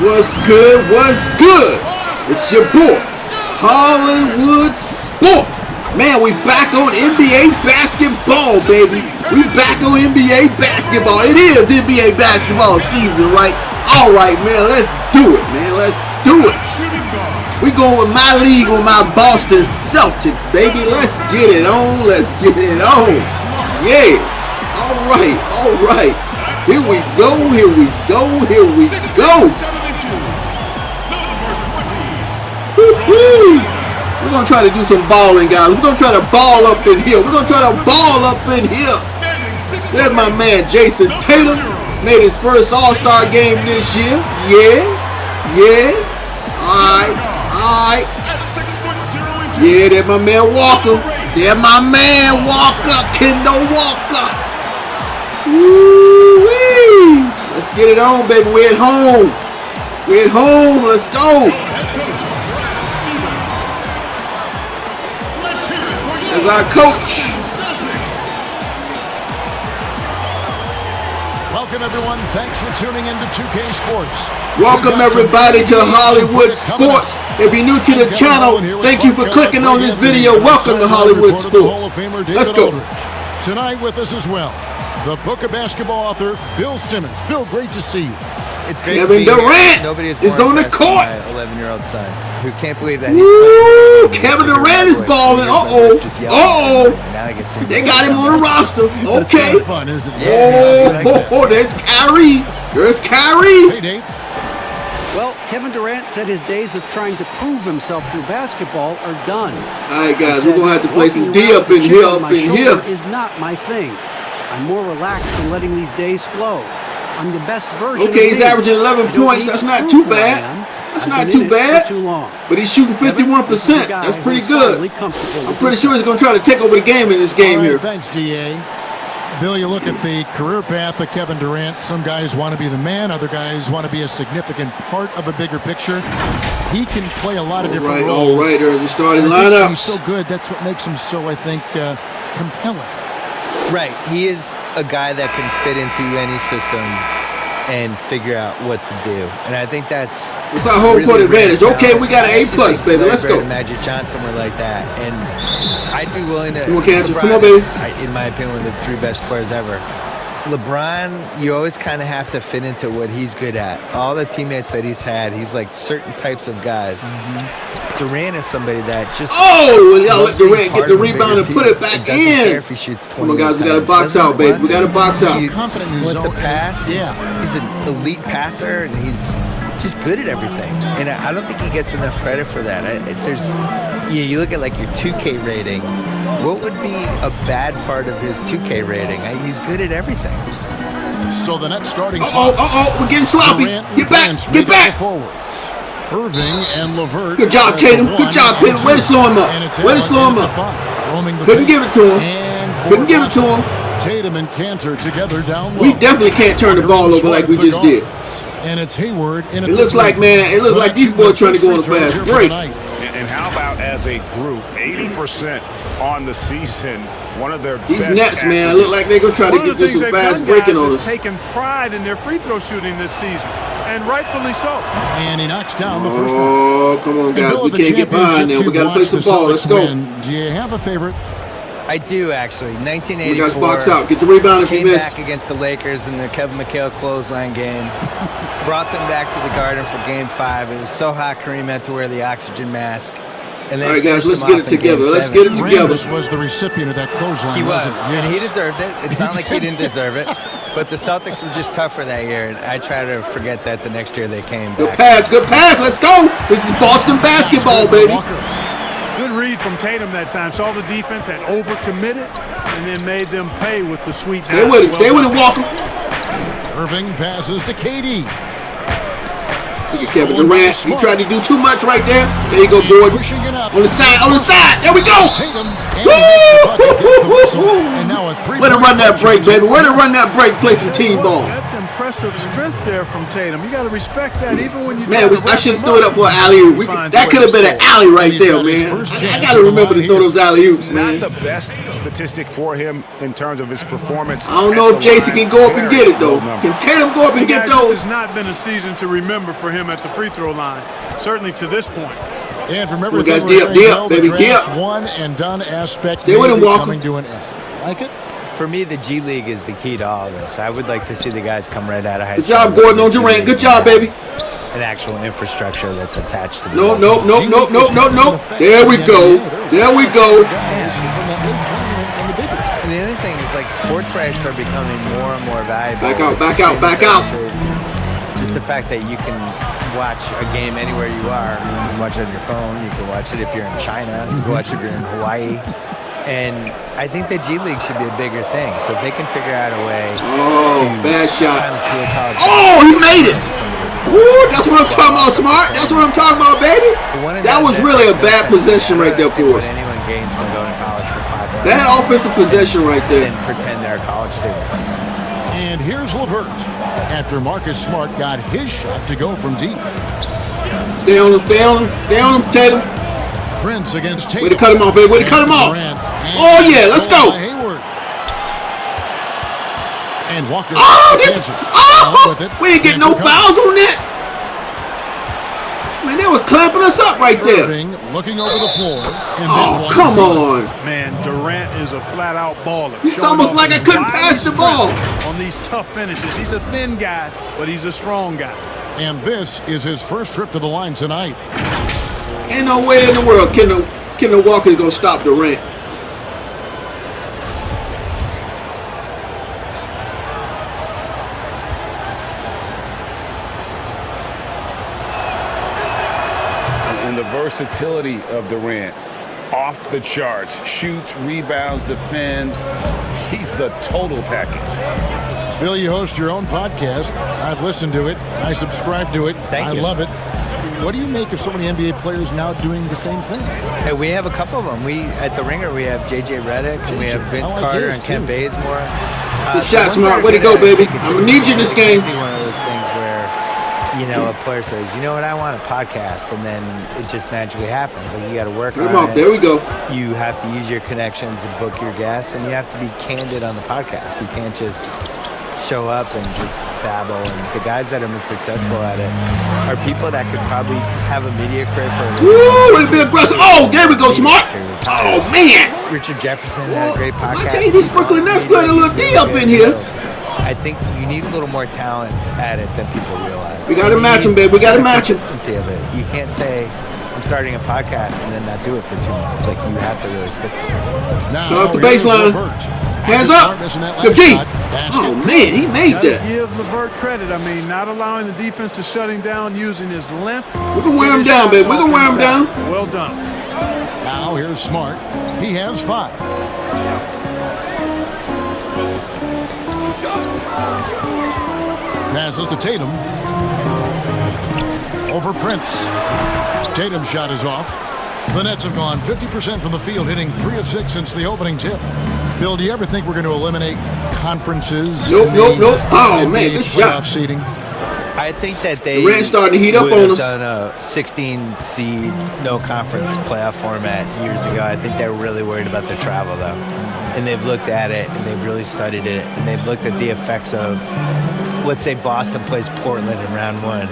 What's good? What's good? It's your boy, Hollywood Sports. Man, we back on NBA basketball, baby. We back on NBA basketball. It is NBA basketball season, right? All right, man, let's do it, man. Let's do it. We going with my league with my Boston Celtics, baby. Let's get it on. Let's get it on. Yeah. All right. All right. Here we go. Here we go. Here we go. Woo-hoo. We're going to try to do some balling, guys. We're going to try to ball up in here. We're going to try to ball up in here. There's my man, Jason Tatum. Made his first All-Star game this year. Yeah. Yeah. All right. Yeah, there's my man Walker. There's my man Walker. Kendo Walker. Woo-wee. Let's get it on, baby. We're at home. We're at home. Let's go. As our coach. Welcome, everyone. Thanks for tuning into 2K Sports. Welcome, everybody, to Hollywood Sports. If you're new to the channel, thank you for clicking on this video. Welcome to Hollywood Sports. Let's go. Tonight with us as well, the Book of Basketball author, Bill Simmons. Bill, great to see you. It's great Kevin to be Durant is on the court. My 11-year-old son, who can't believe that he's Woo! playing. Kevin Durant is balling. They got him on the roster. Okay. That's fun, isn't it? Oh, there's Kyrie. There's Kyrie. Hey, Dave. Well, Kevin Durant said his days of trying to prove himself through basketball are done. All right, guys, we're going to have to play some D up in here, is not my thing. I'm more relaxed than letting these days flow. I'm the best version. Okay, he's averaging 11 points. That's not too bad. That's not too bad. But he's shooting 51%. That's pretty good. I'm pretty sure he's going to try to take over the game in this game here. Thanks, DA. Bill, you look at the career path of Kevin Durant. Some guys want to be the man. Other guys want to be a significant part of a bigger picture. He can play a lot of different roles. All right, there's the starting lineup. He's so good. That's what makes him so, I think, compelling. Right. He is a guy that can fit into any system and figure out what to do. And I think that's it's our home court advantage. Okay, we got an A+, baby. Let's go. Magic Johnson were like that. And I'd be willing to. Come on, Cantor. Come on, baby. In my opinion, one of the 3 best players ever. LeBron, you always kind of have to fit into what he's good at. All the teammates that he's had, he's like certain types of guys. Durant is somebody that just y'all let Durant get the rebound and put it back in. If he shoots 20 Come on, guys, we got to box out, baby. We got to box out. Wants to pass. He's an elite passer, and he's just good at everything. And I don't think he gets enough credit for that. You look at like your 2K rating. What would be a bad part of his 2K rating? He's good at everything. So the next starting. We're getting sloppy. Get back. Get back. Irving and LeVert. Good job, Tatum. Good job, Tatum. Way to slow him up. Way to slow him up. Couldn't give it to him. Couldn't give it to him. Tatum and Cantor together down low. We definitely can't turn the ball over like we just did. And it's Hayward. It looks like, man, it looks like these boys trying to go on the fast break. And how about as a group, 80% on the season, one of their these best Nets, man, look like they're going to try to get this some fast breaking on us. Taking pride in their free throw shooting this season, and rightfully so. And he knocks down the first one. Oh, come on, guys. We can't get behind now. We got to play some ball. Let's go. Do you have a favorite? I do, actually. 1984. We got to box out. Get the rebound if you miss. Came back against the Lakers in the Kevin McHale clothesline game. Brought them back to the Garden for Game 5. It was so hot, Kareem had to wear the oxygen mask. And then all right, guys, let's get it together. Let's get it together. Rambis was the recipient of that clothesline. He was, yes. and he deserved it. It's not like he didn't deserve it. But the Celtics were just tougher that year, and I try to forget that the next year they came back. Good pass, good pass. Let's go. This is Boston basketball, baby. Good read from Tatum that time. Saw the defense had overcommitted and then made them pay with the sweet. Stay with him. Stay with him, Walker. Irving passes to KD. Look at Kevin Durant. He tried to do too much right there. There you go, Gordon. On the side. On the side. There we go. Way to run that break, baby. Way to run that break. Play some team ball. That's impressive strength there from Tatum. You got to respect that even when you. Man, I should have threw it up for an alley-oop. That could have been an alley right there, man. I got to remember to throw those alley-oops, man. Not the best statistic for him in terms of his performance. I don't know if Jason can go up and get it, though. Can Tatum go up and get those? This has not been a season to remember for him him at the free throw line, certainly to this point. And remember, Well, guys, the draft's dip. one and done aspect Stay with him, Walker. coming to an end. Like it? For me, the G League is the key to all this. I would like to see the guys come right out of high Good school. job, Gordon on Durant. Good job, baby. An actual infrastructure that's attached to the No. There we go. There we go. And the other thing is, like, sports rights are becoming more and more valuable. Back out. Just the fact that you can watch a game anywhere you are. You can watch it on your phone. You can watch it if you're in China. You can watch it if you're in Hawaii. And I think the G League should be a bigger thing. So if they can figure out a way Bad shot. kind of steal college. Oh, he made it. Woo, that's what I'm talking about, Smart. That's what I'm talking about, baby. That was really a bad possession right there for us. Anyone gains from going to college for 5 months. That offensive possession right there. And pretend they're a college student. And here's LeVert after Marcus Smart got his shot to go from deep. Stay on him, Tatum. Prince against Tatum. Way to cut him off, baby. Way to cut him off. Oh, yeah, let's go. Hayward. And Walker. We ain't getting no fouls on that. Man, they were clamping us up right there. Irving looking over the floor. Oh, come on. Man, Durant is a flat-out baller. It's Showing almost off like I his couldn't wild pass the ball. strength on these tough finishes. He's a thin guy, but he's a strong guy. And this is his first trip to the line tonight. Ain't no way in the world Kendall Walker's going to stop Durant. And the versatility of Durant, off the charts. Shoots, rebounds, defends. He's the total package. Bill, you host your own podcast. I've listened to it. I subscribe to it. Thank you. I love it. What do you make of so many NBA players now doing the same thing? Hey, we have a couple of them. At the Ringer, we have J.J. Redick, and we have Vince Carter and Kent Bazemore. Good shot, Smart. Way to go, baby. I'm going to need you in this game. It's one of those things where, a player says, you know what, I want a podcast, and then it just magically happens. Like, you got to work on it. There we go. You have to use your connections and book your guests, and you have to be candid on the podcast. You can't just show up and just babble. And the guys that have been successful at it are people that could probably have a media career for a Woo, been aggressive. Oh, there we go, Smart. Oh, man. Richard Jefferson had a great podcast. I tell you, these Brooklyn Nets playing a little D up in here. I think you need a little more talent at it than people realize. We got to match them, babe. We got to match them. Consistency of it. You can't say, I'm starting a podcast and then not do it for 2 months. Like, you have to really stick to it. Now, Go up the baseline. Hands up. Good D. Oh, man, he made that. Give LeVert credit. I mean, not allowing the defense to shut him down, using his length. We're going to wear him down, baby. We're going to wear him down. Well done. Now here's Smart. He has 5. Passes to Tatum. Over Prince. Tatum's shot is off. The Nets have gone 50% from the field, hitting 3 of 6 since the opening tip. Bill, do you ever think we're going to eliminate conferences? Nope. Oh, man, good shot. Seeding? I think that they Durant's starting to heat up would on have us. done a 16 seed, no conference playoff format years ago. I think they were really worried about the travel, though. And they've looked at it, and they've really studied it, and they've looked at the effects of, let's say Boston plays Portland in round 1,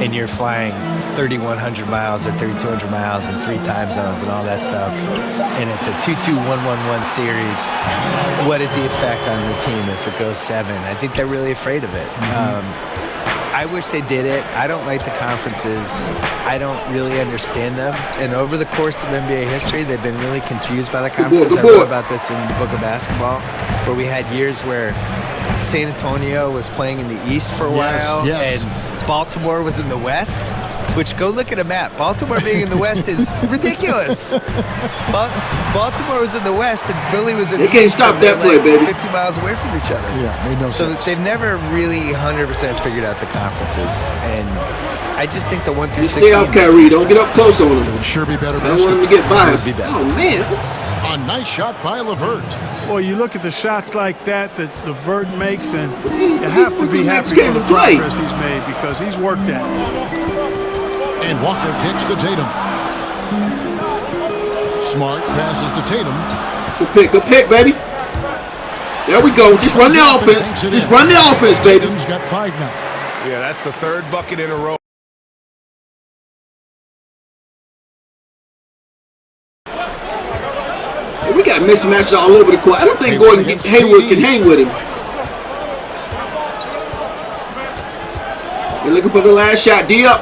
and you're flying 3,100 miles or 3,200 miles in 3 time zones and all that stuff, and it's a 2-2-1-1-1 series. What is the effect on the team if it goes 7? I think they're really afraid of it. I wish they did it. I don't like the conferences. I don't really understand them. And over the course of NBA history, they've been really confused by the conferences. I wrote about this in the book of basketball, where we had years where San Antonio was playing in the East for a while, and Baltimore was in the West. Which, go look at a map. Baltimore being in the West is ridiculous. Baltimore was in the West and Philly was in the East. They can't stop that play, baby. 50 miles away from each other. Yeah, made no sense. So they've never really 100% figured out the conferences. And I just think the 1 through 16. Stay out, Kyrie. Don't get up close on him. It would sure be better. I don't want him to get biased. Oh, man. A nice shot by LeVert. Well, you look at the shots like that LeVert makes, and you have to be happy came for to the play. progress he's made because he's worked at it. And Walker kicks to Tatum. Smart passes to Tatum. Good pick, baby. There we go. Just run the offense. Just run the offense, baby. Tatum's got 5 now. Yeah, that's the 3rd bucket in a row. We got mismatches all over the court. I don't think Gordon Hayward can hang with him. You're looking for the last shot. D up.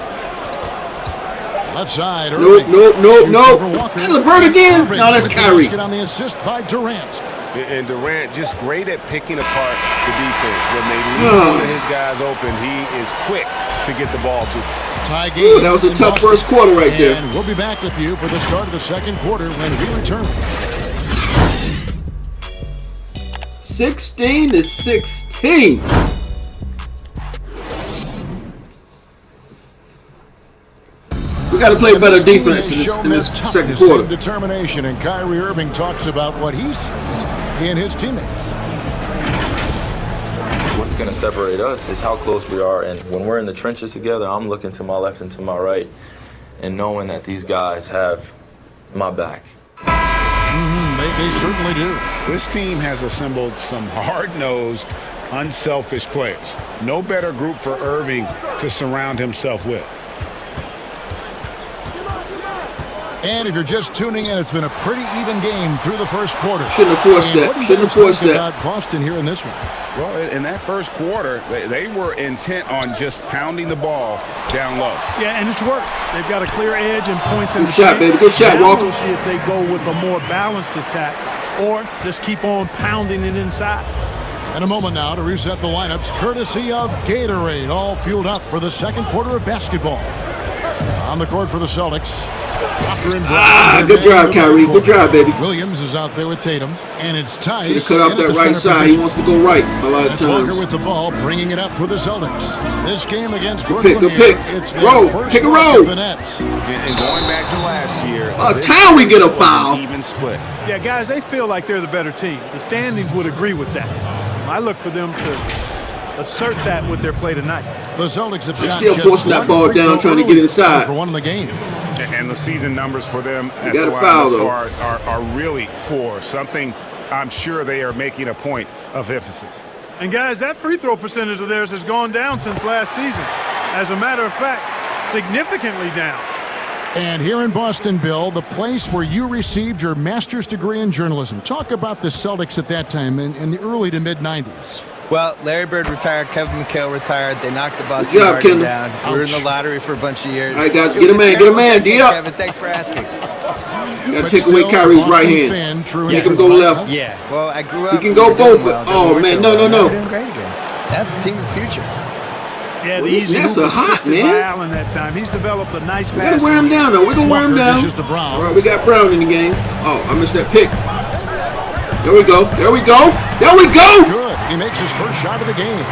Left side. Nope. And LeVert again. No, that's Kyrie. On the assist by Durant. And Durant just great at picking apart the defense. When they leave one of his guys open, he is quick to get the ball to. Tie game. That was a tough first quarter right there. And we'll be back with you for the start of the second quarter when we return. 16-16. We got to play better defense in this second quarter. Determination, and Kyrie Irving talks about what he sees in his teammates. What's going to separate us is how close we are, and when we're in the trenches together, I'm looking to my left and to my right and knowing that these guys have my back. They certainly do. This team has assembled some hard-nosed, unselfish players. No better group for Irving to surround himself with. And if you're just tuning in, it's been a pretty even game through the first quarter. Shouldn't have forced that. Shouldn't have forced that. About Boston here in this one. Well, in that first quarter, they were intent on just pounding the ball down low. Yeah, and it's worked. They've got a clear edge and points in the shot, baby. Good shot, now Walker. We'll see if they go with a more balanced attack or just keep on pounding it inside. In a moment now to reset the lineups, courtesy of Gatorade, all fueled up for the second quarter of basketball. On the court for the Celtics. Good drive, Kyrie. Good drive, baby. Williams is out there with Tatum, and it's Tice. Should have cut off that right side. He wants to go right a lot of times. Walker with the ball, bringing it up for the Celtics. This game against Brooklyn, good pick. It's Roll. Pick and roll. The Nets. And going back to last year, time we get a foul. Even split. Yeah, guys, they feel like they're the better team. The standings would agree with that. I look for them to assert that with their play tonight. The Celtics have shot still forcing that ball down, trying to get inside. For one in the game. And the season numbers for them at the the line thus far are really poor. Something I'm sure they are making a point of emphasis. And guys, that free throw percentage of theirs has gone down since last season. As a matter of fact, significantly down. And here in Boston, Bill, the place where you received your master's degree in journalism. Talk about the Celtics at that time in the early to mid-90s. Well, Larry Bird retired, Kevin McHale retired. They knocked the Boston Garden down. We were in the lottery for a bunch of years. All right, guys, get a man, D up. Kevin, thanks for asking. Got to take away Kyrie's right hand. Make him go left. Yeah, well, I grew up. He can go both, but man, no. We're doing great against. That's the team of the future. Yeah, the easy Nets are hot, man. by Allen that time. He's developed a nice pass. We gotta wear him down, though. We're gonna wear him down. All right, we got Brown in the game. Oh, I missed that pick. There we go. Good. He makes his first shot of the game.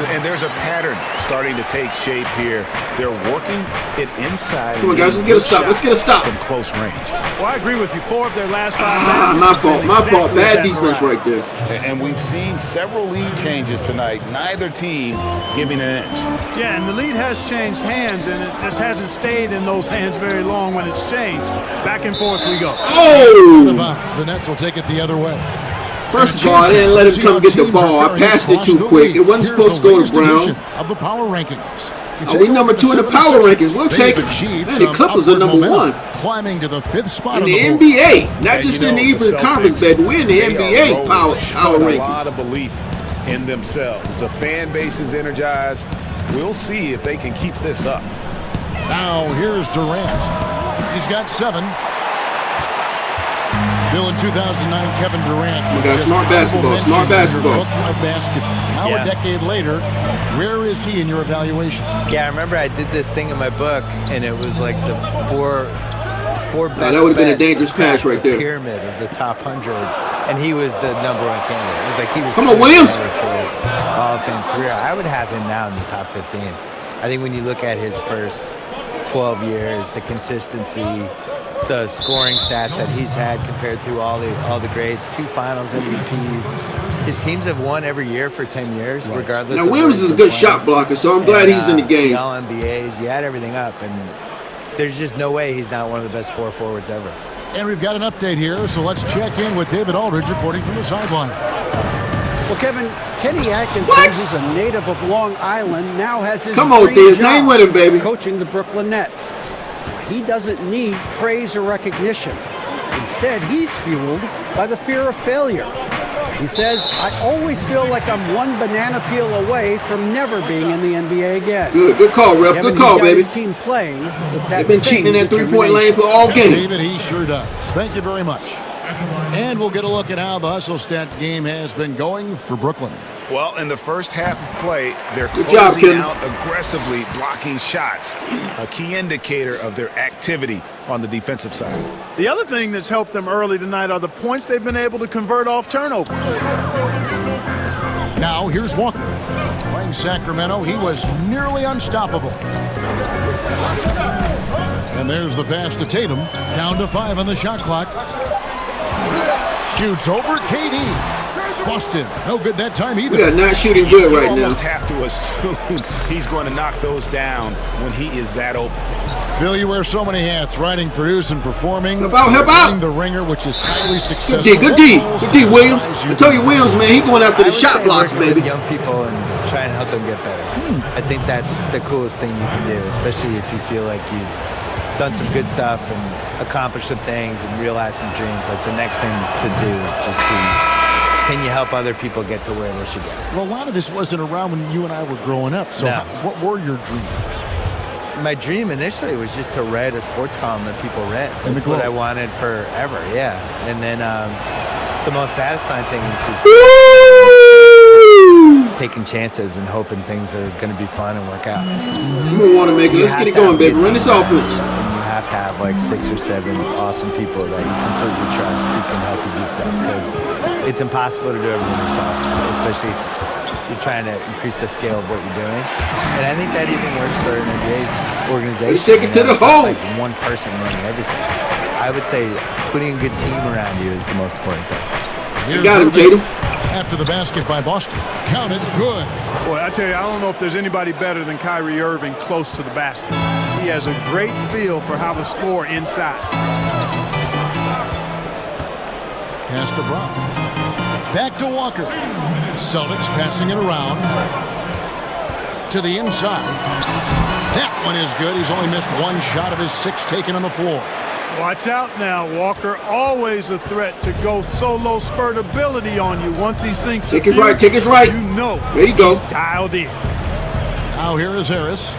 And there's a pattern starting to take shape here. They're working it inside. Come on, guys. Let's get a stop. From close range. Well, I agree with you. 4 of their last 5 My matches. fault. Bad defense right there. And we've seen several lead changes tonight. Neither team giving an inch. Yeah, and the lead has changed hands, and it just hasn't stayed in those hands very long when it's changed. Back and forth we go. Oh! The Nets will take it the other way. First of all, I didn't let him come get the ball. I passed it too quick. It wasn't supposed to go to Brown. Of the power rankings. We number 2 in the power rankings. We'll take it. Man, the Clippers are number 1. Climbing to the 5th spot in the NBA. Not just in the Eastern Conference, baby. We're in the NBA power rankings. A lot of belief in themselves. The fan base is energized. We'll see if they can keep this up. Now here's Durant. He's got 7. Bill, in 2009, Kevin Durant. We got smart basketball. Now a decade later, where is he in your evaluation? Yeah, I remember I did this thing in my book, and it was like the four best. That would have been a dangerous pass right there. Pyramid of the top 100, and he was the #1 candidate. It was like he was. Come on, Williams. Hall of Fame career. I would have him now in the top 15. I think when you look at his first 12 years, the consistency, the scoring stats that he's had compared to all the grades, 2 Finals MVPs. His teams have won every year for 10 years, regardless. Now Williams is a good shot blocker, so I'm glad he's in the game. All NBAs, you add everything up, and there's just no way he's not one of the best 4 forwards ever. And we've got an update here, so let's check in with David Aldridge reporting from the sideline. Well, Kevin, Kenny Atkinson, who's a native of Long Island, now has his Come on, Thiz, hang with him, baby. Coaching the Brooklyn Nets. He doesn't need praise or recognition. The Instead, he's fueled by the fear of failure. He says, I always feel like I'm one banana peel away from never being in the NBA again. Good call, Rep. Good call, baby. His team playing with that They've been cheating in that three-point lane for all game. David, he sure does. Thank you very much. And we'll get a look at how the hustle stat game has been going for Brooklyn. Well, in the first half of play, they're Good job, closing Ken. out aggressively, blocking shots, a key indicator of their activity on the defensive side. The other thing that's helped them early tonight are the points they've been able to convert off turnovers. Now here's Walker. Playing Sacramento, he was nearly unstoppable. And there's the pass to Tatum. Down to 5 on the shot clock. Shoots over KD. Busted. No good that time either. We are not shooting good right now. You almost have to assume he's going to knock those down when he is that open. Bill, you wear so many hats, writing, producing, performing. Help out. The ringer, which is highly successful. Good D, Williams. I tell you, Williams, man, he going after the shot blocks, baby. With young people and try and help them get better. I think that's the coolest thing you can do, especially if you feel like you've done some good stuff and accomplished some things and realized some dreams. Like the next thing to do is just can you help other people get to where they should go? Well, a lot of this wasn't around when you and I were growing up. So No. what were your dreams? My dream initially was just to write a sports column that people read. In the That's what Globe. I wanted forever, yeah. And then the most satisfying thing is just taking chances and hoping things are going to be fun and work out. Come on, Wanamaker. Let's get it going, baby. Run this offense. And you have to have like 6 or 7 awesome people that you completely trust who can help you do stuff, because it's impossible to do everything yourself, especially if you're trying to increase the scale of what you're doing. And I think that even works for an NBA organization. Let's take it to the It's not hole. like one person running everything. I would say putting a good team around you is the most important thing. You got him, Tatum. After the basket by Boston. Counted good. Boy, I tell you, I don't know if there's anybody better than Kyrie Irving close to the basket. He has a great feel for how to score inside. Pass to Brown. Back to Walker. Celtics passing it around. To the inside. That one is good. He's only missed 1 shot of his 6 taken on the floor. Watch out now, Walker. Always a threat to go solo spurt ability on you once he sinks. Take it right, take it right. You know. There you go. He's dialed in. Now here is Harris.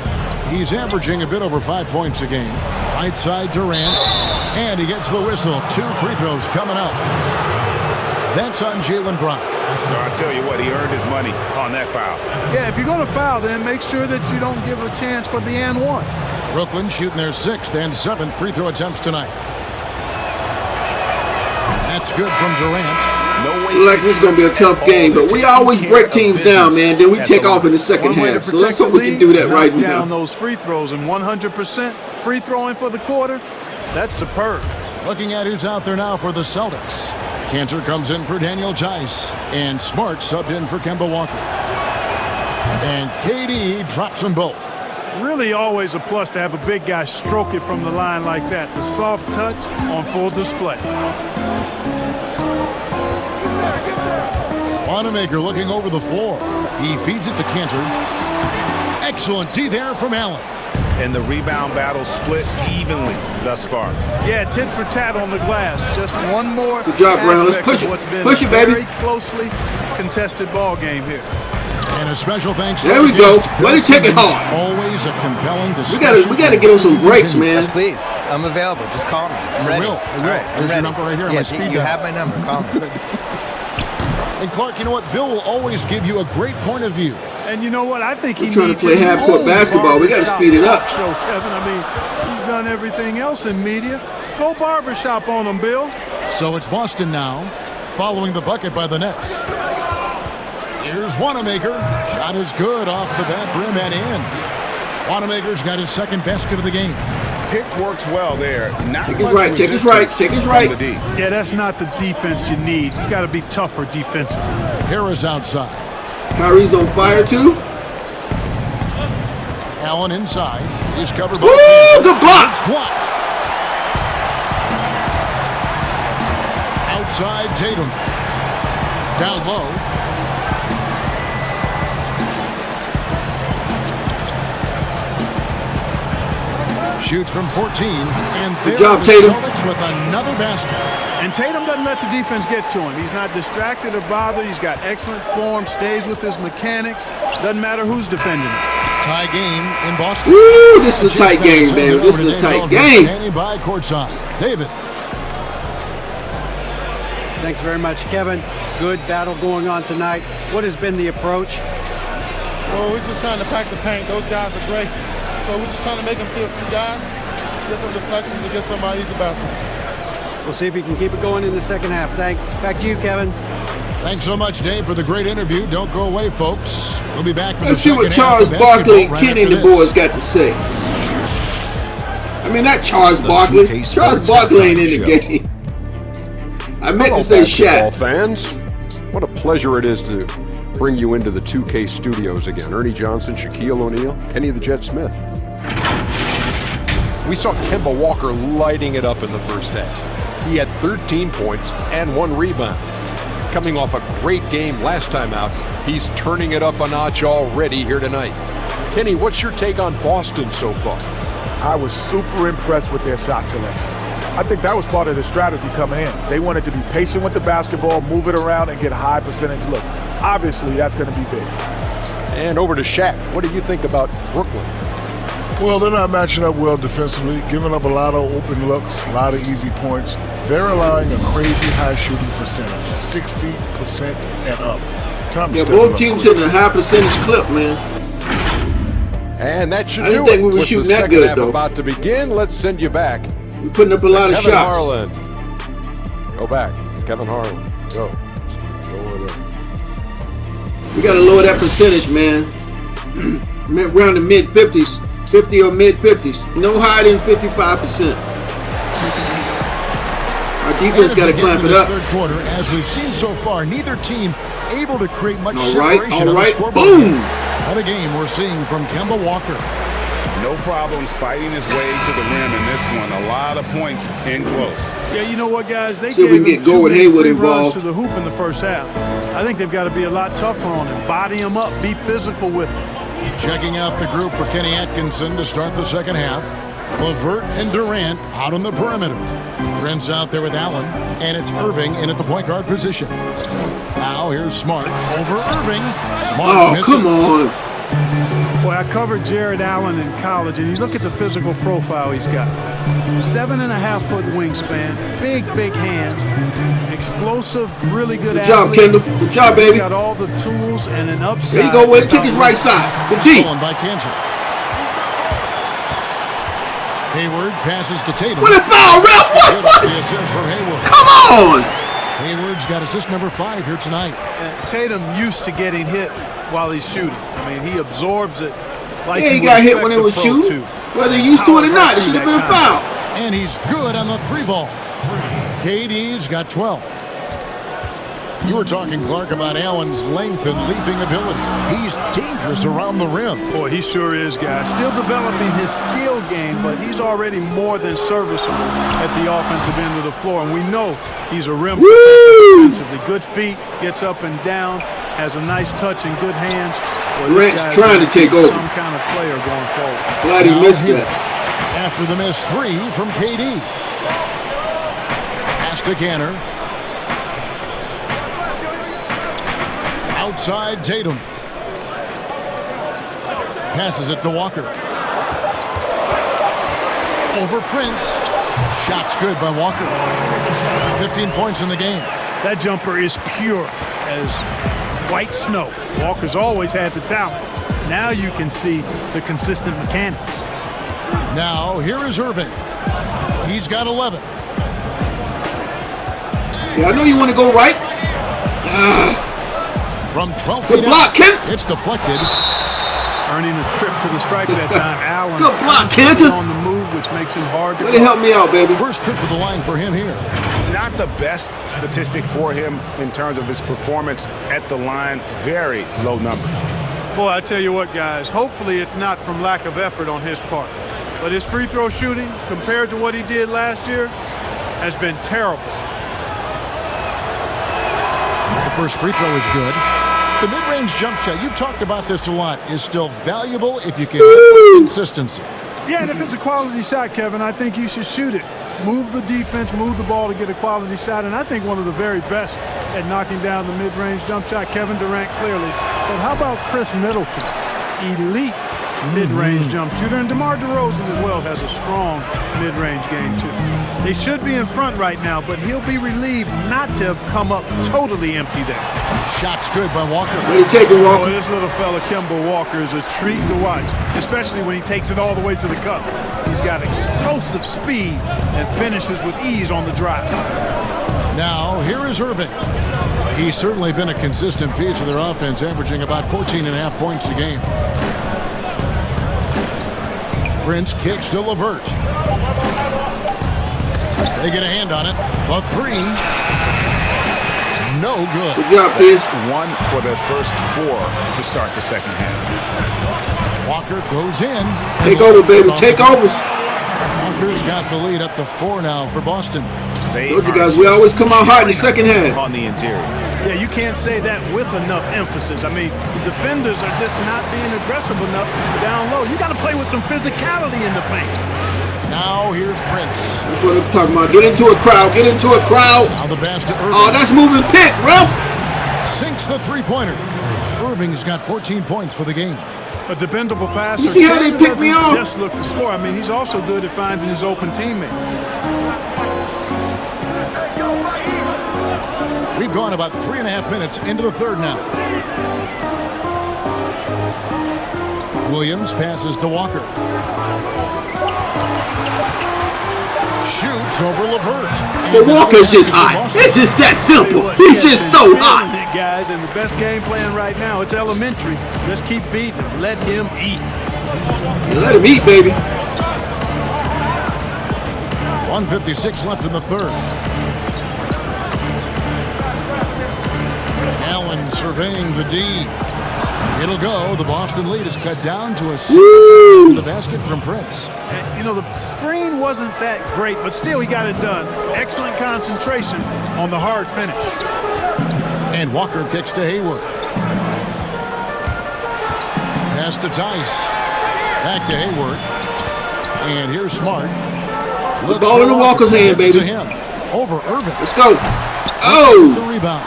He's averaging a bit over 5 points a game. Right side Durant. And he gets the whistle. 2 free throws coming up. That's on Jaylen Brown. So I tell you what, he earned his money on that foul. Yeah, if you're going to foul, then make sure that you don't give a chance for the and one. Brooklyn shooting their 6th and 7th free throw attempts tonight. That's good from Durant. No way. Looks like this is going to be a tough game, but we always break teams down, man. Then we take off in the second One way to half. So let's protect hope we the can do that lead, right knock now. down those free throws, and 100% free throwing for the quarter, that's superb. Looking at who's out there now for the Celtics. Cantor comes in for Daniel Tice. And Smart subbed in for Kemba Walker. And KD drops them both. Really always a plus to have a big guy stroke it from the line like that. The soft touch on full display. Wanamaker looking over the floor. He feeds it to Cantor. Excellent D there from Allen. And the rebound battle split evenly thus far. Yeah, tit for tat on the glass. Just one more. Good job, Brown. Let's aspect push of it. what's been Push a it, baby. Very closely contested ball game here. And a special thanks to There our we go. guest, Way to take it Simmons. hard. Always a compelling We discussion. gotta get on some breaks, man. Please, I'm available. Just call me. I'm ready. will. All right, I'm There's your ready. number right here on my speed you dial. have my number. Call me. And Clark, you know what? Bill will always give you a great point of view. And you know what? I think he We're trying to needs play his half-court own basketball. We gotta barbershop speed it up. talk show, Kevin. I mean, he's done everything else in media. Go barbershop on him, Bill. So it's Boston now, following the bucket by the Nets. Here's Wanamaker. Shot is good off the back rim and in. Wanamaker's got his 2nd basket of the game. Pick works well there. Not Take his much right, take his right, resistance take his from right. the D. Yeah, that's not the defense you need. You got to be tougher defensively. Harris outside. Kyrie's on fire, too. Allen inside. He's covered by Woo! Cantor. Good block. It's blocked. Outside Tatum. Down low. shoots from 14, and Good there job, the Tatum. Celtics with another basket. And Tatum doesn't let the defense get to him. He's not distracted or bothered. He's got excellent form, stays with his mechanics. Doesn't matter who's defending him. Tie game in Boston. Woo, this is a tight game, man. This is a tight game. Standing by courtside. David. Thanks very much, Kevin. Good battle going on tonight. What has been the approach? Well, we're just trying to pack the paint. Those guys are great. So we're just trying to make them see a few guys, get some deflections, and get somebody easy baskets. We'll see if he can keep it going in the second half. Thanks. Back to you, Kevin. Thanks so much, Dave, for the great interview. Don't go away, folks. We'll be back with Let's the see what second half Charles of Barkley and basketball right Kenny and the after this. boys got to say. I mean, not Charles Barkley. 2K Charles Sports Barkley ain't in the Show. game. I meant Hello, to say basketball Shaq. fans. What a pleasure it is to bring you into the 2K studios again. Ernie Johnson, Shaquille O'Neal, Kenny the Jet Smith. We saw Kemba Walker lighting it up in the first half. He had 13 points and 1 rebound. Coming off a great game last time out, he's turning it up a notch already here tonight. Kenny, what's your take on Boston so far? I was super impressed with their shot selection. I think that was part of the strategy coming in. They wanted to be patient with the basketball, move it around, and get high percentage looks. Obviously, that's going to be big. And over to Shaq. What do you think about Brooklyn? Well, they're not matching up well defensively, giving up a lot of open looks, a lot of easy points. They're allowing a crazy high shooting percentage, 60% and up. Time to Yeah, step both it up teams quick. hitting a high percentage clip, man. And that should I didn't do think it. we were With shooting the that second good, half though. about to begin, let's send you back. We're putting up a lot of Kevin shots. Harlan. Go back. Kevin Harlan. Go. Go over there. We got to lower that percentage, man. Around the mid-50s. 50 or mid-50s. No higher than 55%. Our defense got to clamp it up. Third quarter, as we've seen so far, neither team able to create much All right, separation all on the right. scoreboard. Boom! What a game we're seeing from Kemba Walker. No problems fighting his way to the rim in this one. A lot of points in close. Yeah, you know what, guys? They See if gave we can him get 2 Gordon big Hayward free runs involved. to the hoop in the first half. I think they've got to be a lot tougher on him. Body him up. Be physical with him. Checking out the group for Kenny Atkinson to start the second half. LeVert and Durant out on the perimeter. Trent's out there with Allen, and it's Irving in at the point guard position. Now here's Smart over Irving. Smart Oh, misses. come on. Boy, I covered Jared Allen in college, and you look at the physical profile he's got. 7.5-foot wingspan, big hands, explosive, really good Good job, athlete. Kendall. Good job, He's baby. got all the tools and an upside. There you go, Wade. Take his right side. The G. Stolen by Kansas. Hayward passes to Tatum. What a foul, ref! Good What? the assist from Hayward. Come on! Hayward's got assist number 5 here tonight. Tatum used to getting hit while he's shooting. I mean, he absorbs it like Yeah, he you got would hit expect when he the was pro shooting. to. Whether he used to it or Powers not, right it should through have been a that foul. And he's good on the 3 ball. KD's got 12. You were talking, Clark, about Allen's length and leaping ability. He's dangerous around the rim. Boy, he sure is, guys. Still developing his skill game, but he's already more than serviceable at the offensive end of the floor. And we know he's a rim protector defensively. Good feet, gets up and down, has a nice touch and good hands. Boy, this Grant's guy's trying to gonna take be over. some kind of player going forward. Glad he Now missed here, that. After the missed 3 from KD. Pass to Canner. Outside Tatum. Passes it to Walker. Over Prince. Shot's good by Walker. 15 points in the game. That jumper is pure as white snow. Walker's always had the talent. Now you can see the consistent mechanics. Now here is Irving. He's got 11. Yeah, I know you want to go right. From 12 Good feet block, out, Kent. it's deflected. Earning a trip to the stripe that time. Allen Good block, constantly Cantor. on the move, which makes him hard to Way to help me out, baby. First trip to the line for him here. Not the best statistic for him in terms of his performance at the line. Very low numbers. Boy, I tell you what, guys, hopefully it's not from lack of effort on his part. But his free throw shooting, compared to what he did last year, has been terrible. The first free throw is good. The mid-range jump shot, you've talked about this a lot, is still valuable if you can hit with consistency. Yeah, and if it's a quality shot, Kevin, I think you should shoot it. Move the defense, move the ball to get a quality shot. And I think one of the very best at knocking down the mid-range jump shot, Kevin Durant clearly. But how about Chris Middleton? Elite mid-range jump shooter. And DeMar DeRozan as well has a strong mid-range game too. They should be in front right now, but he'll be relieved not to have come up totally empty there. Shot's good by Walker. Where you take it, Walker? Boy, this little fella, Kemba Walker, is a treat to watch, especially when he takes it all the way to the cup. He's got explosive speed and finishes with ease on the drive. Now, here is Irving. He's certainly been a consistent piece of their offense, averaging about 14.5 points a game. Prince kicks to LeVert. They get a hand on it. A three. No good. Good job, Piz. One for their first 4 to start the second half. Walker goes in. Take over, baby. Take over. Walker's got the lead up to 4 now for Boston. Told you guys, we always come out hot in the second half. On the interior. Yeah, you can't say that with enough emphasis. I mean, the defenders are just not being aggressive enough down low. You got to play with some physicality in the paint. Now here's Prince. That's what I'm talking about. Get into a crowd. Get into a crowd. Now the pass to Irving. Oh, that's moving pick, Ralph. Sinks the three-pointer. Irving's got 14 points for the game. A dependable passer. You see how they pick me off? Just look to score. I mean, he's also good at finding his open teammates. We've gone about 3.5 minutes into the third now. Williams passes to Walker. Shoots over LeVert. But Walker's just hot. It's just that simple. He's just so hot. Guys, and the best game plan right now, it's elementary. Just keep feeding him. Let him eat. Let him eat, baby. 1:56 left in the third. Allen surveying the D. It'll go. The Boston lead is cut down to a 6 to the basket from Prince. And, you know, the screen wasn't that great, but still he got it done. Excellent concentration on the hard finish. And Walker kicks to Hayward. Pass to Tice. Back to Hayward. And here's Smart. The ball in the Walker's hand, baby. To him. Over Irving. Let's go. Oh! The rebound.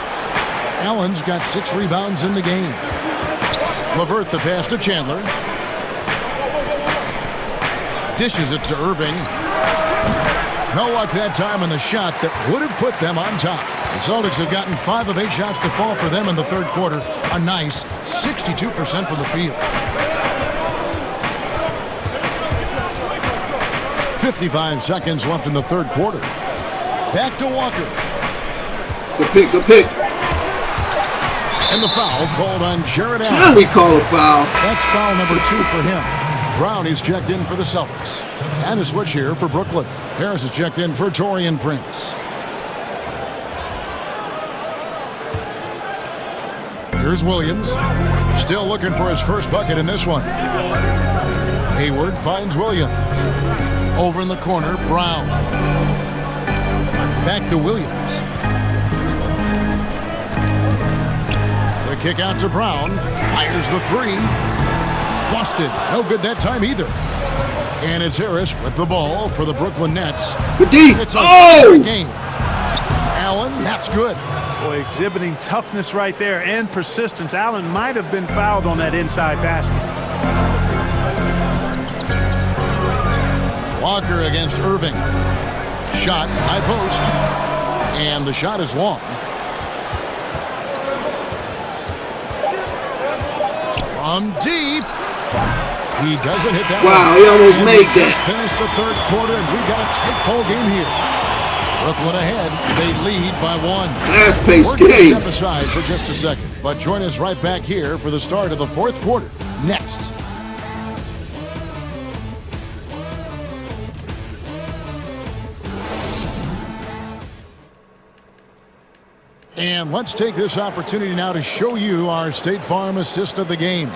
Allen's got 6 rebounds in the game. LeVert the pass to Chandler. Dishes it to Irving. No luck that time on the shot that would have put them on top. The Celtics have gotten 5 of 8 shots to fall for them in the third quarter. A nice 62% from the field. 55 seconds left in the third quarter. Back to Walker. Good pick, good pick. And the foul called on Jared Allen. Can we call a foul? That's foul number 2 for him. Brown is checked in for the Celtics. And a switch here for Brooklyn. Harris is checked in for Taurean Prince. Here's Williams. Still looking for his first bucket in this one. Hayward finds Williams. Over in the corner, Brown. Back to Williams. The kick out to Brown. Fires the 3. Busted. No good that time either. And it's Harris with the ball for the Brooklyn Nets. Good D. It's a game. Allen, that's good. Boy, exhibiting toughness right there and persistence. Allen might have been fouled on that inside basket. Walker against Irving. Shot, high post. And the shot is long. From deep. He doesn't hit that. Wow, he almost made that. Just finished the third quarter, and we've got a tight ball game here. Brooklyn ahead. They lead by 1. Fast-paced game. We're going to game. step aside for just a second, but join us right back here for the start of the fourth quarter. Next. And let's take this opportunity now to show you our State Farm assist of the game.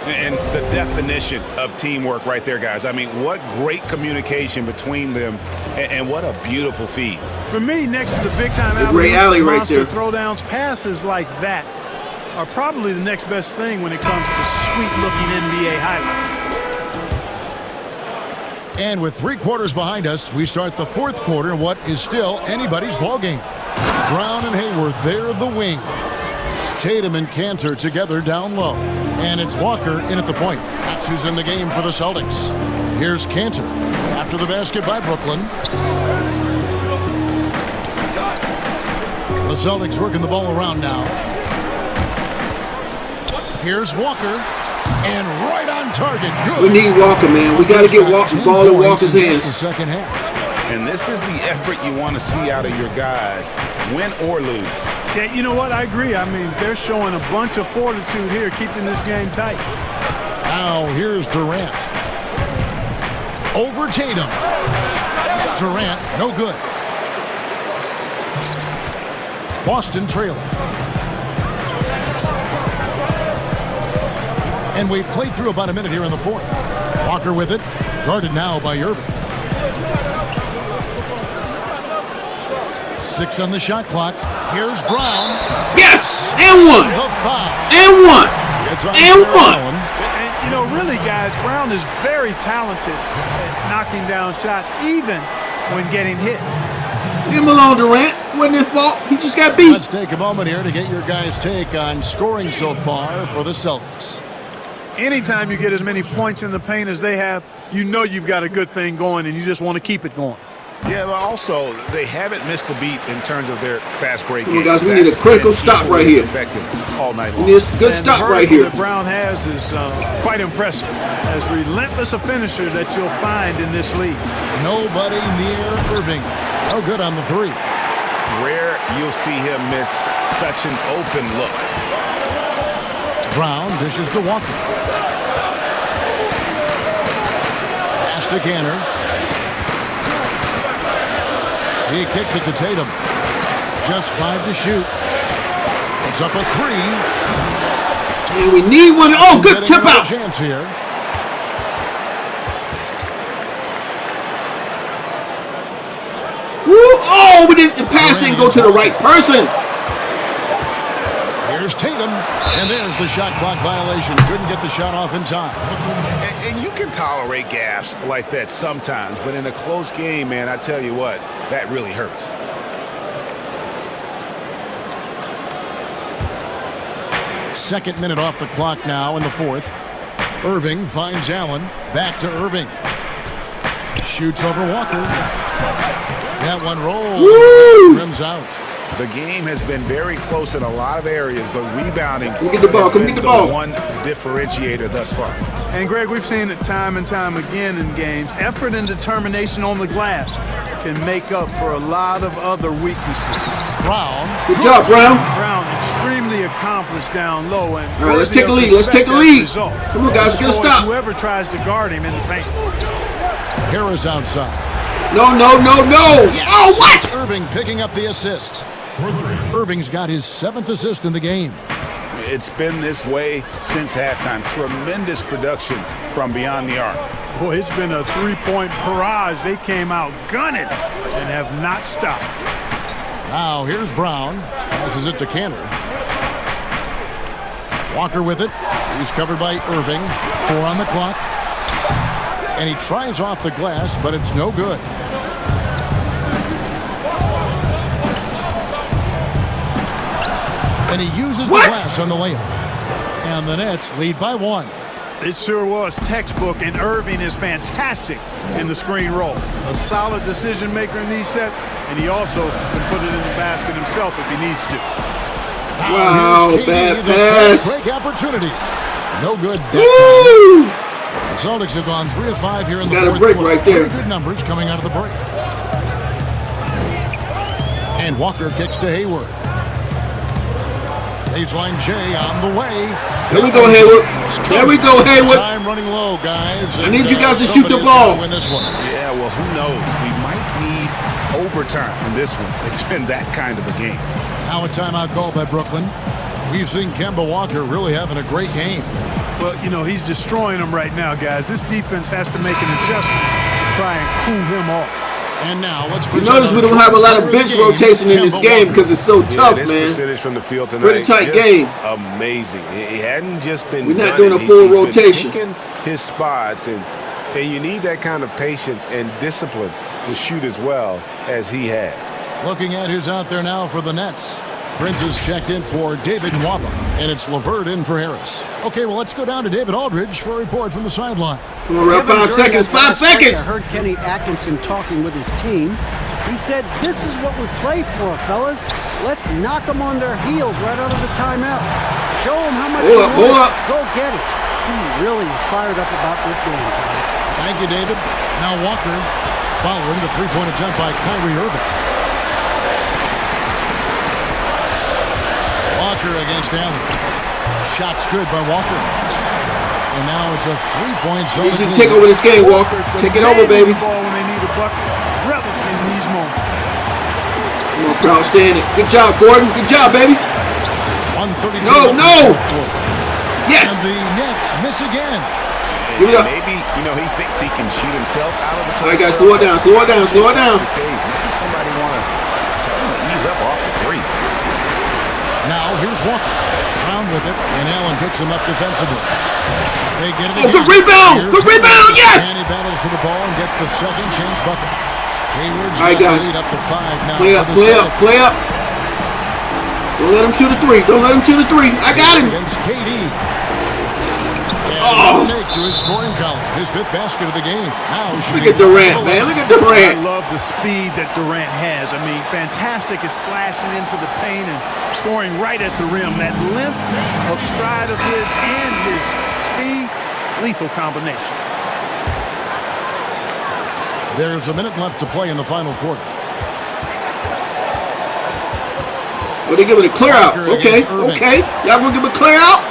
And the definition of teamwork right there, guys. I mean, what great communication between them, and what a beautiful feed. For me, next to the big-time alley right monster there. throwdowns, passes like that are probably the next best thing when it comes to sweet-looking NBA highlights. And with 3 quarters behind us, we start the 4th quarter in what is still anybody's ball game. Brown and Hayward, they're the wings. Tatum and Cantor together down low. And it's Walker in at the point. That's who's in the game for the Celtics. Here's Cantor after the basket by Brooklyn. The Celtics working the ball around now. Here's Walker. And right on target. Good. We need Walker, man. We got to get the ball in Walker's hands. The second half. And this is the effort you want to see out of your guys, win or lose. Yeah, you know what? I agree. I mean, they're showing a bunch of fortitude here, keeping this game tight. Now here's Durant. Over Tatum. Durant, no good. Boston trailing. And we've played through about a minute here in the 4th. Walker with it. Guarded now by Irving. 6 on the shot clock. Here's Brown. Yes! And one! The foul. And one! And one! And, you know, really, guys, Brown is very talented at knocking down shots, even when getting hit. Leave him alone, Durant. It wasn't his fault. He just got beat. Let's take a moment here to get your guys' take on scoring so far for the Celtics. Anytime you get as many points in the paint as they have, you know you've got a good thing going, and you just want to keep it going. Yeah, but also, they haven't missed a beat in terms of their fast break Come game. on, guys, we need a critical stop right here. Effective all night long. We need a good stop right here. That Brown has is quite impressive. As relentless a finisher that you'll find in this league. Nobody near Irving. No good on the 3. Rare you'll see him miss such an open look. Brown dishes to Walker. Pass to Cantor. He kicks it to Tatum. Just 5 to shoot. It's up a 3. And we need one. Oh, good tip out. Chance here. Woo. Oh, the pass didn't go to the right person. Here's Tatum, and there's the shot clock violation. Couldn't get the shot off in time. And you can tolerate gaffes like that sometimes, but in a close game, man, I tell you what, that really hurts. Second minute off the clock now in the 4th. Irving finds Allen. Back to Irving. Shoots over Walker. That one rolls. Rims out. The game has been very close in a lot of areas, but rebounding Come get the ball. Come get the ball. One differentiator thus far. And, Greg, we've seen it time and time again in games. Effort and determination on the glass can make up for a lot of other weaknesses. Brown. Good job, Brown. Brown, extremely accomplished down low. And all right, let's take a lead. Let's take a lead. Come on, guys, get a stop. Whoever tries to guard him in the paint. Harris outside. No, no, no, no. Yes. Oh, what? Irving picking up the assist. Irving's got his 7th assist in the game. It's been this way since halftime. Tremendous production from beyond the arc. Boy, it's been a 3-point barrage. They came out gunning and have not stopped. Now here's Brown. Passes it to Cantor. Walker with it. He's covered by Irving. 4 on the clock. And he tries off the glass, but it's no good. And he uses the glass on the layup. And the Nets lead by 1. It sure was textbook, and Irving is fantastic in the screen roll. A solid decision maker in these sets, and he also can put it in the basket himself if he needs to. Wow, bad pass. Break opportunity. No good that time. The Celtics have gone 3 of 5 here in the 4th. Got a break right there. Good numbers coming out of the break. And Walker kicks to Hayward. Baseline J on the way. There we go, Hayward. There we go, Hayward. Time running low, guys. I need you guys to shoot the ball. Win this one. Yeah, well, who knows? We might need overtime in this one. It's been that kind of a game. Now a timeout call by Brooklyn. We've seen Kemba Walker really having a great game. Well, you know, he's destroying them right now, guys. This defense has to make an adjustment to try and cool him off. And now let's you notice we don't have a lot of bench rotation in this game because it's so tough, this man. Percentage from the field tonight, pretty tight game. Amazing. He hadn't just been. We're not doing a full rotation. Picking his spots, and And you need that kind of patience and discipline to shoot as well as he had. Looking at who's out there now for the Nets. Prince is checked in for David Nwaba, and it's LeVert in for Harris. Okay, well, let's go down to David Aldridge for a report from the sideline. Come on, Rep, 5 seconds, 5 seconds. I heard Kenny Atkinson talking with his team. He said, this is what we play for, fellas. Let's knock them on their heels right out of the timeout. Show them how much you want. Go get it. He really is fired up about this game. Thank you, David. Now Walker following the three-point attempt by Kyrie Irving. Walker against Allen. Shot's good by Walker. And now it's a three-point zone. Easy take over this game, Walker. Take it over, baby. Ball when they need a bucket. Relish in these moments. Come on, crowd, stand it. Good job, Gordon. Good job, baby. 132. No. Yes. And the Nets miss again. Give it up. Maybe, he thinks he can shoot himself out of the All right, guys, slow it down. Slow it down. Slow it down. Maybe somebody want to tell him to ease up off the three. Now, here's Walker. Round with it, and Allen picks him up defensively. They get it again. Good rebound! Good rebound! Yes! And he battles for the ball and gets the second chance bucket. Hayward's all right, guys. Lead up to 5 now. Play up. Don't let him shoot a three. I got him. Against KD. Make to his scoring column. His 5th basket of the game. Now look at Durant, man. Look at Durant. I love the speed that Durant has. I mean, fantastic at slashing into the paint and scoring right at the rim. That length of stride of his and his speed, lethal combination. There's a minute left to play in the final quarter. Well, they give it a clear out. Okay. Y'all gonna give it a clear out?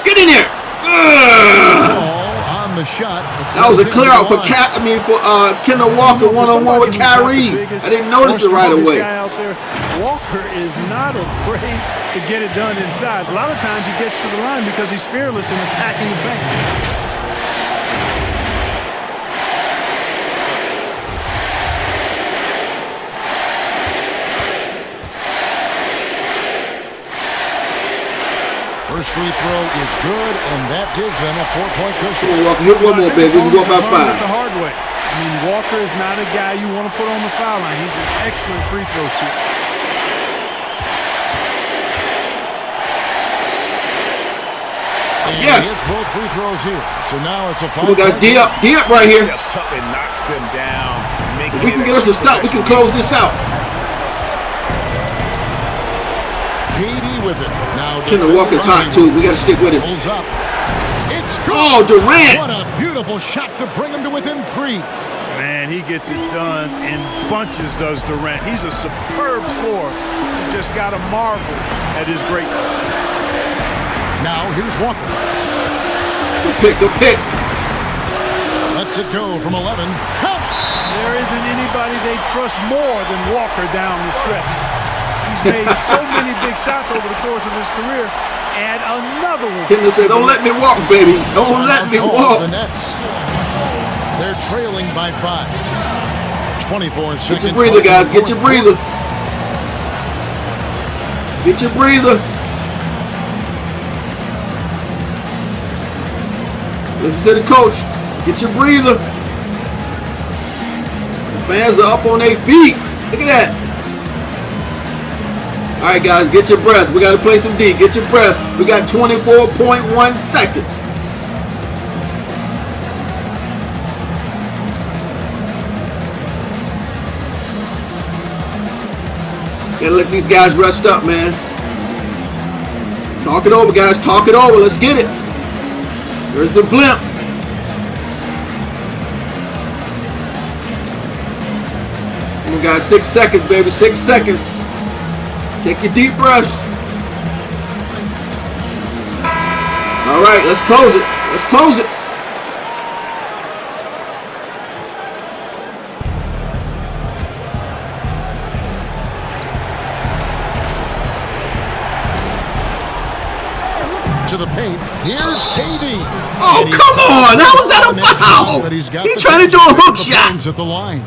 Get in there. On the shot. That was a clear out for Kendall Walker one-on-one with Kyrie. I didn't notice it right away. Walker is not afraid to get it done inside. A lot of times he gets to the line because he's fearless in attacking the paint. First free throw is good, and that gives them a 4-point cushion. Come on, Walker, hit one more, baby. We can go by 5. The hard way. I mean, Walker is not a guy you want to put on the foul line. He's an excellent free throw shooter. And yes. It's both free throws here. So now it's a 5. Come on, guys. D up right here. Steps up and knocks them down. If we can get us to stop, we can close this out. KD with it. Now Kendall Walker's hot too. We got to stick with it. Pulls up. It's good. Oh, Durant! What a beautiful shot to bring him to within 3. Man, he gets it done in bunches, does Durant. He's a superb scorer. You just got to marvel at his greatness. Now here's Walker. Good pick. Lets it go from 11. Count. There isn't anybody they trust more than Walker down the stretch. He's made so many big shots over the course of his career, and another one. Kendall said, "Don't let me walk, baby. Don't let me walk." The Nets. They're trailing by 5. 24 seconds. Get your breather, guys. Get your breather. Get your breather. Listen to the coach. Get your breather. The fans are up on their feet. Look at that. All right, guys, get your breath. We got to play some D. Get your breath. We got 24.1 seconds. Gotta let these guys rest up, man. Talk it over, guys. Talk it over. Let's get it. There's the blimp. Come on, guys. 6 seconds, baby. 6 seconds. Take your deep breaths. All right, let's close it. Let's close it. To the paint. Here's KD. Oh, come on. How was that a foul? He's trying to do a hook shot. At the line.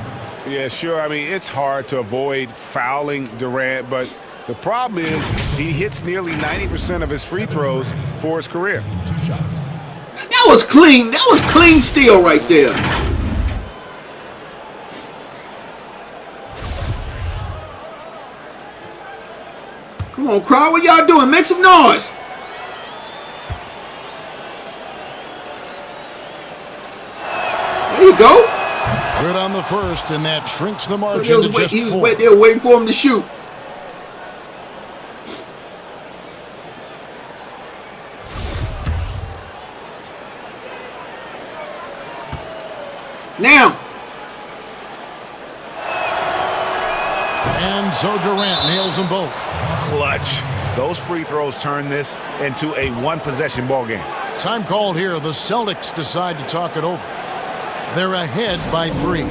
Yeah, sure. I mean, it's hard to avoid fouling Durant, but the problem is he hits nearly 90% of his free throws for his career. That That was clean. That was clean steal right there. Come on, crowd. What y'all doing? Make some noise. There you go. Good on the first, and that shrinks the margin to just he was 4. wait there waiting for him to shoot. Now. And so Durant nails them both. Clutch. Those free throws turn this into a one-possession ball game. Time called here. The Celtics decide to talk it over. They're ahead by 3.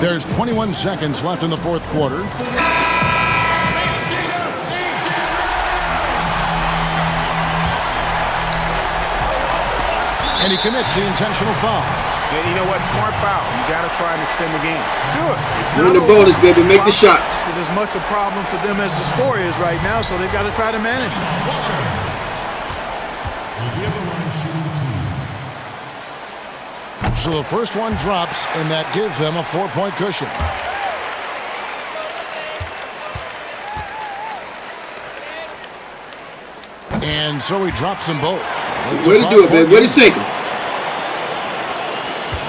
There's 21 seconds left in the fourth quarter. And he commits the intentional foul. Yeah, you know what? Smart foul. You got to try and extend the game. Sure. You're in the bonus, baby. Make the shots. It's as much a problem for them as the score is right now, so they've got to try to manage it. So the first one drops, and that gives them a 4-point cushion. And so he drops them both. Way to do it, baby. Way to sink him.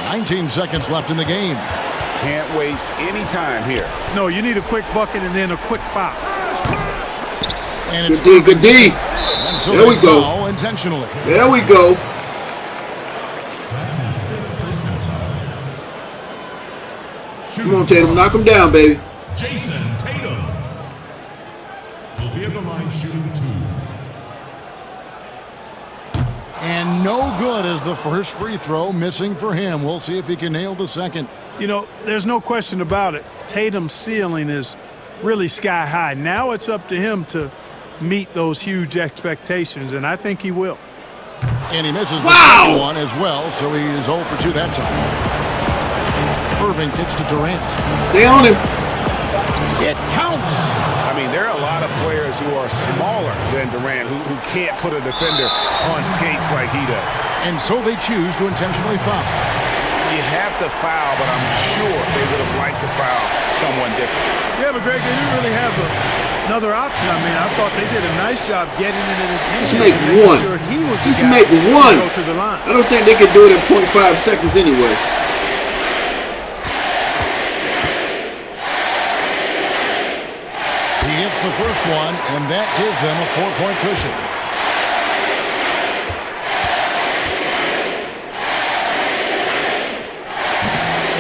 19 seconds left in the game. Can't waste any time here. No, you need a quick bucket and then a quick foul. And it's good D. And so there we go. Foul intentionally. There we go. Come on, Tatum. Knock him down, baby. Jason Tatum will be at the line shooting 2. And no good as the first free throw missing for him. We'll see if he can nail the second. You know, there's no question about it. Tatum's ceiling is really sky high. Now it's up to him to meet those huge expectations, and I think he will. And he misses the second one as well, so he is 0 for 2 that time. Irving kicks to Durant. Stay on him. It counts. I mean, there are a lot of players who are smaller than Durant who can't put a defender on skates like he does. And so they choose to intentionally foul. You have to foul, but I'm sure they would have liked to foul someone different. Yeah, but Greg, they didn't really have another option. I mean, I thought they did a nice job getting it in his hands. Just make one. Sure he was Just make one. Go to the line. I don't think they could do it in 0.5 seconds anyway. He hits the first one, and that gives them a 4-point cushion.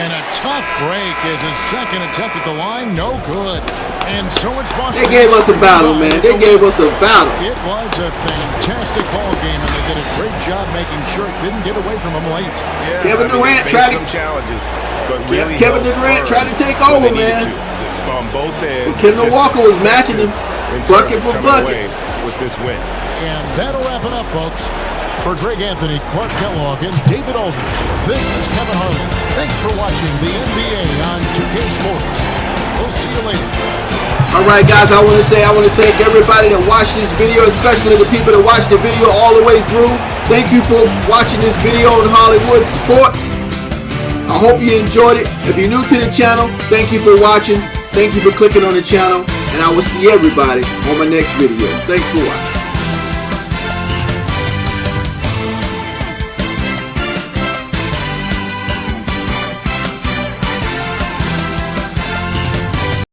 And a tough break is his second attempt at the line. No good. And so it's Boston. They gave us a battle, man. They gave us a battle. It was a fantastic ball game, and they did a great job making sure it didn't get away from them late. Yeah, Kevin Durant tried to some challenges, but really Kevin Durant tried to take over, man. On both ends. Kendall Walker was matching him bucket for bucket. With this win. And that'll wrap it up, folks. For Greg Anthony, Clark Kellogg, and David Aldridge, this is Kevin Harlan. Thanks for watching the NBA on 2K Sports. We'll see you later. All right, guys, I want to thank everybody that watched this video, especially the people that watched the video all the way through. Thank you for watching this video on Hollywood Sports. I hope you enjoyed it. If you're new to the channel, thank you for watching. Thank you for clicking on the channel, and I will see everybody on my next video. Thanks for watching.